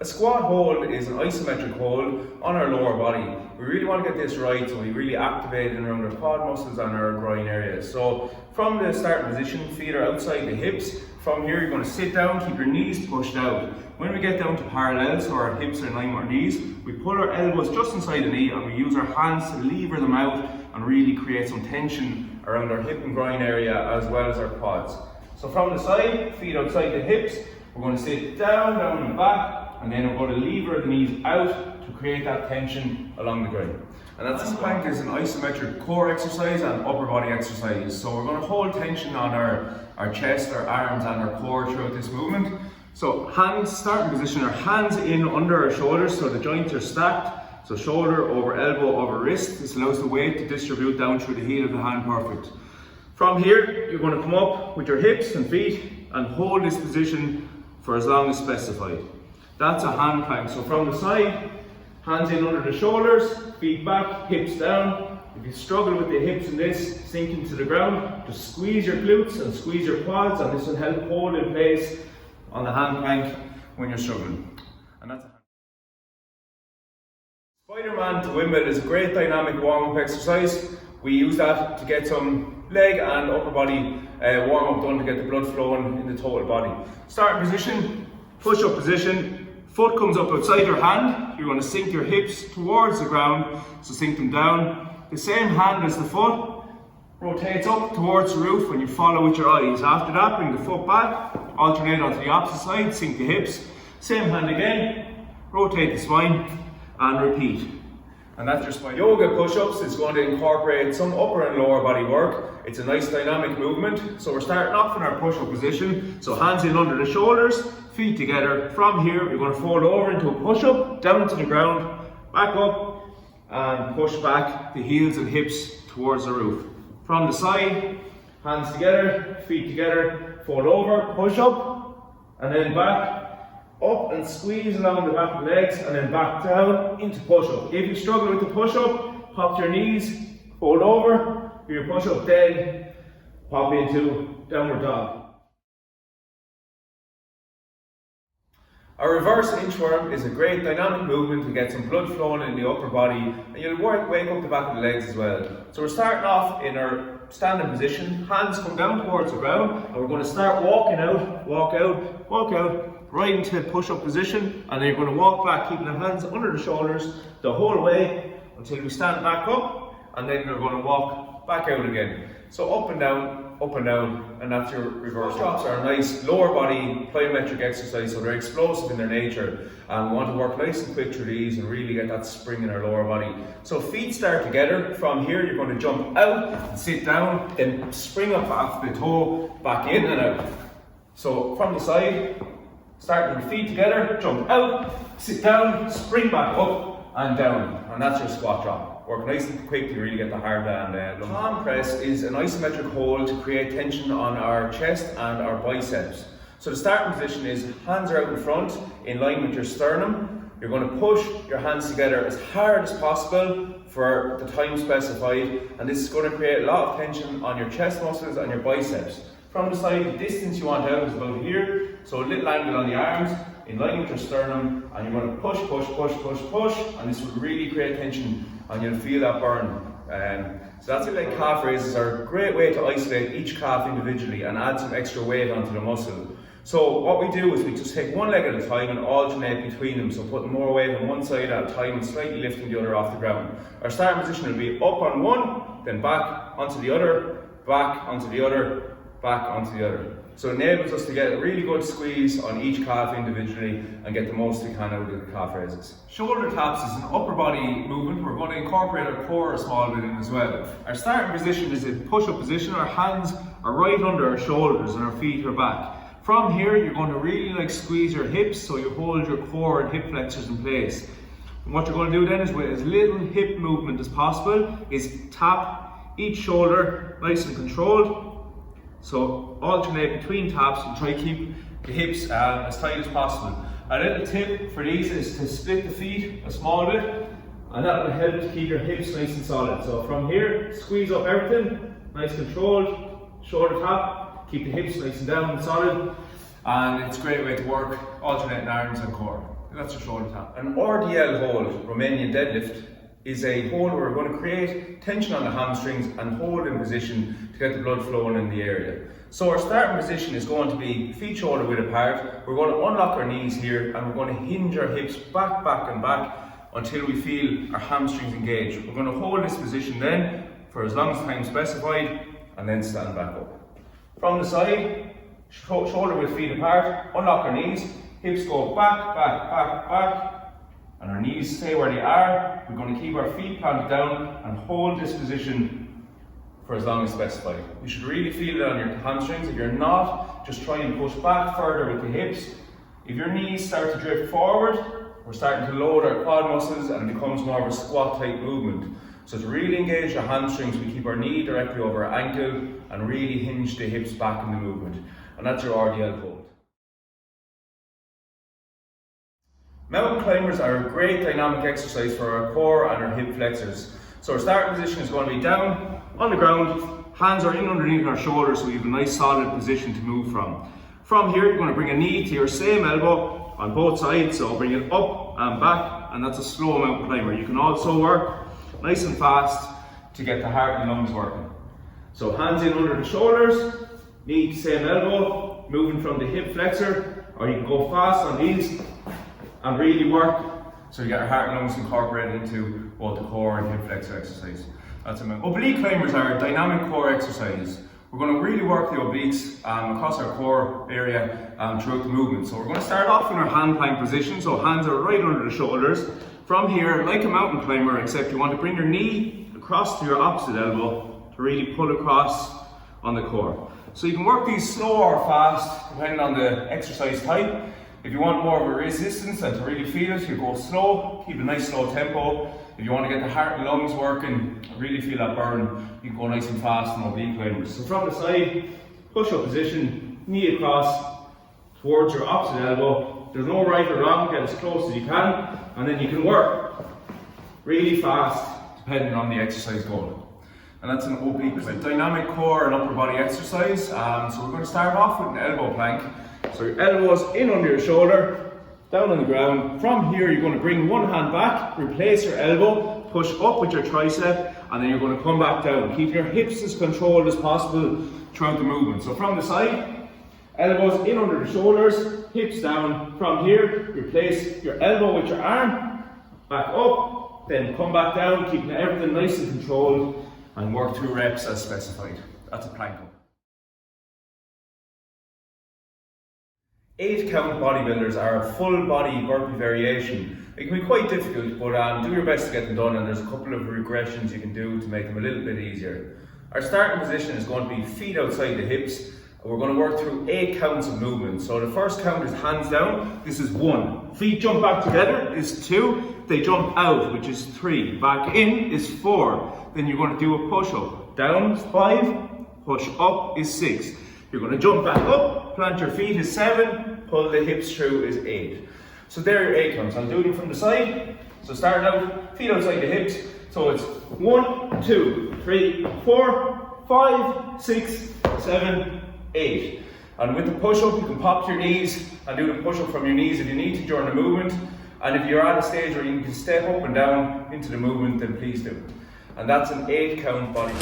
A squat hold is an isometric hold on our lower body. We really want to get this right, so we really activate in around our quad muscles and our groin areas. So from the starting position, feet are outside the hips. From here, you're going to sit down, keep your knees pushed out. When we get down to parallel, so our hips are in line with our knees, we pull our elbows just inside the knee and we use our hands to lever them out and really create some tension around our hip and groin area as well as our quads. So from the side, feet outside the hips, we're going to sit down on the back, and then we're going to lever the knees out to create that tension along the groin. And that's Handplank is an isometric core exercise and upper body exercise. So we're going to hold tension on our chest, our arms and our core throughout this movement. So hands, starting position, our hands in under our shoulders so the joints are stacked. So shoulder over elbow over wrist. This allows the weight to distribute down through the heel of the hand perfect. From here, you're going to come up with your hips and feet and hold this position for as long as specified. That's a hand plank. So from the side, hands in under the shoulders, feet back, hips down. If you struggle with the hips in this, sinking to the ground, just squeeze your glutes and squeeze your quads, and this will help hold in place on the hand plank when you're struggling. And that's a Spiderman to Windmill is a great dynamic warm-up exercise. We use that to get some leg and upper body warm-up done to get the blood flowing in the total body. Starting position, push-up position. Foot comes up outside your hand. You're going to sink your hips towards the ground, so sink them down. The same hand as the foot rotates up towards the roof when you follow with your eyes. After that, bring the foot back, alternate onto the opposite side, sink the hips. Same hand again, rotate the spine and repeat. And that's your spine. Yoga push-ups is going to incorporate some upper and lower body work. It's a nice dynamic movement. So we're starting off in our push-up position. So hands in under the shoulders, feet together. From here, you're going to fold over into a push-up, down to the ground, back up, and push back the heels and hips towards the roof. From the side, hands together, feet together, fold over, push up, and then back, up and squeeze along the back of the legs, and then back down into push-up. If you struggle with the push-up, pop to your knees, fold over, do your push-up, then pop into downward dog. Our reverse inchworm is a great dynamic movement to get some blood flowing in the upper body, and you'll wake up the back of the legs as well. So we're starting off in our standing position, hands come down towards the ground, and we're going to start walking out, walk out, right into push-up position, and then you're going to walk back, keeping the hands under the shoulders the whole way until we stand back up, and then you're going to walk back out again. So up and down, and that's your reverse. Drops are a nice lower body plyometric exercise, so they're explosive in their nature, and we want to work nice and quick through these and really get that spring in our lower body. So feet start together. From here, you're going to jump out and sit down, then spring up off the toe, back in and out. So from the side, start with your feet together, jump out, sit down, spring back up and down, and that's your squat drop. Work nice and quick to really get the hard and palm press is an isometric hold to create tension on our chest and our biceps. So the starting position is hands are out in front, in line with your sternum. You're going to push your hands together as hard as possible for the time specified, and this is going to create a lot of tension on your chest muscles and your biceps. From the side, the distance you want out is about here, so a little angle on the arms, in line with your sternum, and you're going to push, and this will really create tension, and you'll feel that burn. So that's it. Like calf raises are a great way to isolate each calf individually and add some extra weight onto the muscle. So what we do is we just take one leg at a time and alternate between them, so putting more weight on one side at a time and slightly lifting the other off the ground. Our starting position will be up on one, then back onto the other, back onto the other, back onto the other. So it enables us to get a really good squeeze on each calf individually and get the most we can out of the calf raises. Shoulder taps is an upper body movement. We're going to incorporate our core a small bit in as well. Our starting position is in push-up position. Our hands are right under our shoulders and our feet are back. From here, you're going to really squeeze your hips so you hold your core and hip flexors in place. And what you're going to do then is, with as little hip movement as possible, is tap each shoulder nice and controlled. So alternate between taps and try to keep the hips as tight as possible. A little tip for these is to split the feet a small bit, and that will help to keep your hips nice and solid. So from here, squeeze up everything, nice controlled, shoulder tap, keep the hips nice and down and solid, and it's a great way to work alternating arms and core. That's your shoulder tap. An RDL hold, Romanian deadlift, is a hold where we're going to create tension on the hamstrings and hold in position to get the blood flowing in the area. So our starting position is going to be feet shoulder width apart. We're going to unlock our knees here and we're going to hinge our hips back, back and back until we feel our hamstrings engage. We're going to hold this position then for as long as time specified and then stand back up. From the side, shoulder width feet apart, unlock our knees, hips go back, back, back, back, and our knees stay where they are. We're going to keep our feet planted down and hold this position for as long as specified. You should really feel it on your hamstrings. If you're not, just try and push back further with the hips. If your knees start to drift forward, we're starting to load our quad muscles and it becomes more of a squat type movement. So to really engage the hamstrings, we keep our knee directly over our ankle and really hinge the hips back in the movement. And that's your RDL hold. Mountain climbers are a great dynamic exercise for our core and our hip flexors. So our starting position is going to be down on the ground, hands are in underneath our shoulders so we have a nice solid position to move from. From here you're going to bring a knee to your same elbow on both sides, so bring it up and back, and that's a slow mountain climber. You can also work nice and fast to get the heart and lungs working. So hands in under the shoulders, knee to same elbow, moving from the hip flexor, or you can go fast on these and really work so you get your heart and lungs incorporated into both the core and hip flexor exercise. That's a mountain. Oblique climbers are a dynamic core exercise. We're going to really work the obliques across our core area throughout the movement. So we're going to start off in our hand plank position, so hands are right under the shoulders. From here, like a mountain climber, except you want to bring your knee across to your opposite elbow to really pull across on the core. So you can work these slow or fast, depending on the exercise type. If you want more of a resistance and to really feel it, you go slow, keep a nice slow tempo. If you want to get the heart and lungs working, really feel that burn, you can go nice and fast in oblique climbers. So from the side, push up position, knee across towards your opposite elbow. There's no right or wrong, get as close as you can, and then you can work really fast depending on the exercise goal. And that's an oblique. It's a dynamic core and upper body exercise. So we're going to start off with an elbow plank. So your elbows in under your shoulder, down on the ground. From here you're going to bring one hand back, replace your elbow, push up with your tricep, and then you're going to come back down. Keep your hips as controlled as possible throughout the movement. So from the side, elbows in under the shoulders, hips down. From here, replace your elbow with your arm, back up, then come back down, keeping everything nice and controlled, and work 2 reps as specified. That's a plank-up. 8 count bodybuilders are a full body burpee variation. It can be quite difficult, but do your best to get them done, and there's a couple of regressions you can do to make them a little bit easier. Our starting position is going to be feet outside the hips, and we're going to work through 8 counts of movement. So the first count is hands down, this is 1. Feet jump back together is 2. They jump out, which is 3. Back in is 4. Then you're going to do a push up. Down is 5, push up is 6. You're going to jump back up, plant your feet is 7, pull the hips through is 8. So there are your 8 counts. I'll do them from the side. So start out, feet outside the hips. So it's 1, 2, 3, 4, 5, 6, 7, 8. And with the push-up, you can pop your knees and do the push-up from your knees if you need to during the movement. And if you're at a stage where you can step up and down into the movement, then please do. And that's an 8 count body.